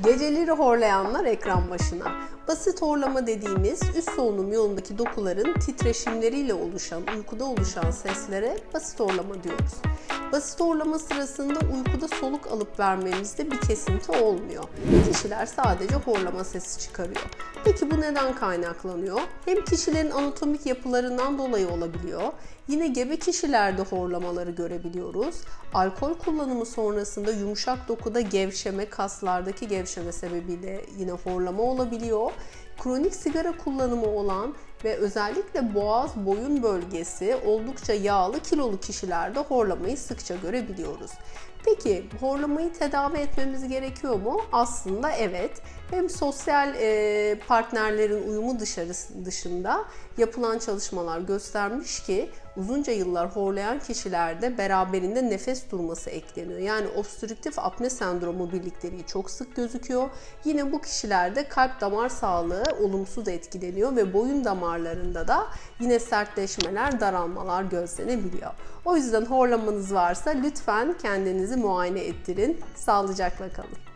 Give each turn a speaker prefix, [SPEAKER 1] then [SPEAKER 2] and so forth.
[SPEAKER 1] Geceleri horlayanlar ekran başına. Basit horlama dediğimiz üst solunum yolundaki dokuların titreşimleriyle oluşan, uykuda oluşan seslere basit horlama diyoruz. Basit horlama sırasında uykuda soluk alıp vermemizde bir kesinti olmuyor. Kişiler sadece horlama sesi çıkarıyor. Peki bu neden kaynaklanıyor? Hem kişilerin anatomik yapılarından dolayı olabiliyor. Yine gebe kişilerde horlamaları görebiliyoruz. Alkol kullanımı sonrasında yumuşak dokuda gevşeme, kaslardaki gevşeme sebebiyle yine horlama olabiliyor. Kronik sigara kullanımı olan ve özellikle boğaz, boyun bölgesi oldukça yağlı, kilolu kişilerde horlamayı sıkça görebiliyoruz. Peki horlamayı tedavi etmemiz gerekiyor mu? Aslında evet. Hem sosyal partnerlerin uyumu dışında yapılan çalışmalar göstermiş ki uzunca yıllar horlayan kişilerde beraberinde nefes durması ekleniyor. Yani obstrüktif apne sendromu birlikteliği çok sık gözüküyor. Yine bu kişilerde kalp damar sağlığı olumsuz etkileniyor ve boyun damarlarında da yine sertleşmeler, daralmalar gözlenebiliyor. O yüzden horlamanız varsa lütfen kendinizi muayene ettirin. Sağlıcakla kalın.